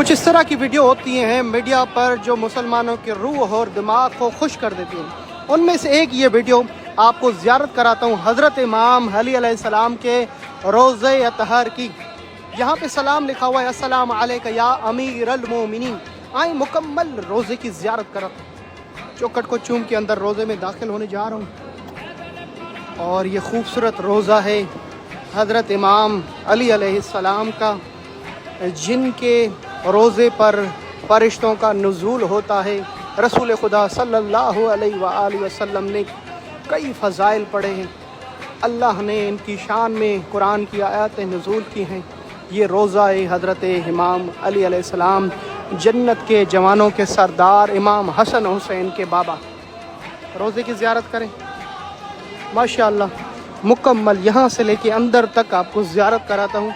कुछ इस तरह की वीडियो होती हैं मीडिया पर जो मुसलमानों के रूह और दिमाग को खुश कर देती हैं। उनमें से एक ये वीडियो आपको ज़ियारत कराता हूँ हज़रत इमाम अली अलैहिस्सलाम के रोज़े अतहर की। यहाँ पे सलाम लिखा हुआ है, अस्सलाम अलैका या अमीरुल मोमिनीन। आए मुकम्मल रोज़े की ज़ियारत कराता हूँ। चौखट को चूम के अंदर रोज़े में दाखिल होने जा रहा हूँ और ये खूबसूरत रोज़ा है हज़रत इमाम अली अलैहिस्सलाम का, जिनके रोज़े पर फ़रिश्तों का नुज़ूल होता है। रसूल खुदा सल्लल्लाहु अलैहि वसल्लम ने कई फ़ज़ाइल पढ़े हैं। अल्लाह ने इनकी शान में कुरान की आयतें नुज़ूल की हैं। ये रोज़ा हज़रत इमाम अली अलैहिस्सलाम, जन्नत के जवानों के सरदार इमाम हसन हुसैन के बाबा। रोज़े की ज़ियारत करें माशाअल्लाह मुकम्मल, यहाँ से लेके अंदर तक आपको ज़ियारत कराता हूँ।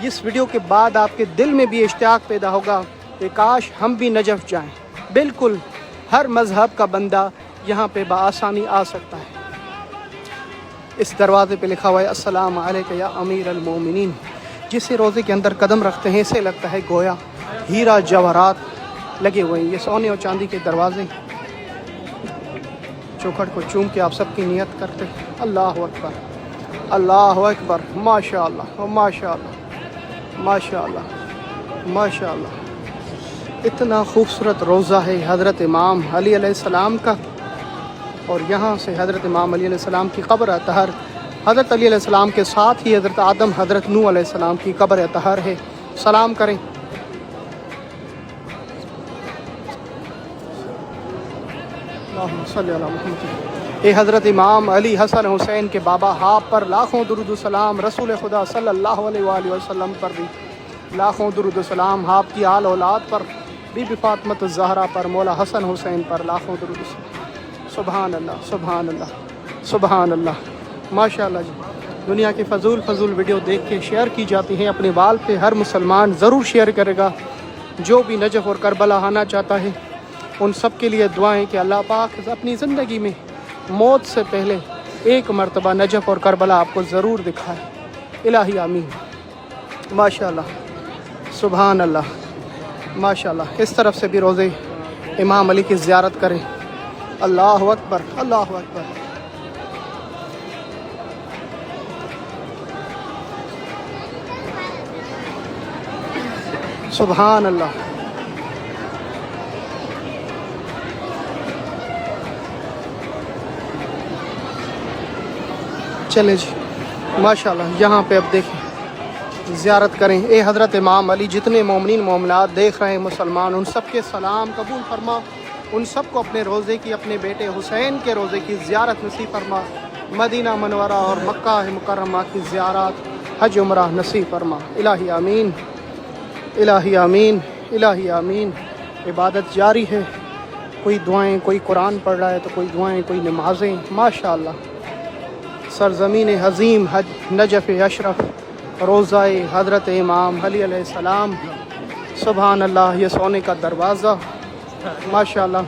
इस वीडियो के बाद आपके दिल में भी इश्तियाक पैदा होगा कि काश हम भी नजफ़ जाएं। बिल्कुल हर मज़हब का बंदा यहाँ पे बआसानी आ सकता है। इस दरवाज़े पे लिखा हुआ है अस्सलाम अलैका या अमीरुल मोमिनीन। जिसे रोज़े के अंदर कदम रखते हैं इसे लगता है गोया हीरा जवाहरात लगे हुए हैं। ये सोने और चांदी के दरवाज़े। चौखट को चूम के आप सबकी नियत करते हैं। अल्लाह अकबर, अल्लाह अकबर, माशाअल्लाह माशाअल्लाह माशाअल्लाह माशाअल्लाह। इतना खूबसूरत रोज़ा है हज़रत इमाम अली अलैहिस्सलाम का। और यहाँ से हज़रत इमाम अली अलैहिस्सलाम की क़ब्र अतहर, हज़रत अली अलैहिस्सलाम के साथ ही हज़रत आदम हज़रत नूह अलैहिस्सलाम की क़ब्र अतहर है। सलाम करें। ए हज़रत इमाम अली हसन हुसैन के बाबा, आप पर लाखों दुरूद सलाम। रसूल खुदा सल्लल्लाहु अलैहि वसल्लम पर भी लाखों दुरूद सलाम। आपकी आल औलाद पर, बीबी फातिमा ज़हरा पर, मौला हसन हुसैन पर लाखों दुरूद सलाम। सुभान अल्लाह सुभान अल्लाह सुभान अल्लाह माशाअल्लाह जी। दुनिया की फ़जूल वीडियो देख के शेयर की जाती हैं अपने वाल पे। हर मुसलमान ज़रूर शेयर करेगा। जो भी नजफ़ और करबला आना चाहता है उन सब के लिए दुआएं कि अल्लाह पाक अपनी ज़िंदगी में मौत से पहले एक मरतबा नजफ़ और करबला आपको ज़रूर दिखाए। इलाही आमीन। माशाअल्लाह सुभान अल्लाह माशाअल्लाह। इस तरफ से भी रोज़े इमाम अली की ज़ियारत करें। अल्लाह अकबर, अल्लाह अकबर। सुभान अल्लाह। चले जी माशाअल्लाह। यहाँ पे अब देखें, ज़ियारत करें। ए हज़रत इमाम अली, जितने मोमिनीन मोमिनात देख रहे हैं मुसलमान, उन सब के सलाम कबूल फरमा। उन सब को अपने रोज़े की, अपने बेटे हुसैन के रोज़े की ज़ियारत नसीब फरमा। मदीना मनवरा और मक्का मुकर्रमा की ज़ियारत, हज उम्रा नसीब फरमा। इलाही आमीन, इलाही आमीन, इलाही आमीन। इबादत जारी है। कोई दुआएं, कोई कुरान पढ़ रहा है तो कोई दुआएं, कोई नमाज़ें। माशाअल्लाह सरज़मीन हज़ीम हज नजफ़ अशरफ, रोज़ाए हज़रत इमाम अली अलैहिस्सलाम। सुभान अल्लाह। ये सोने का दरवाज़ा माशाअल्लाह।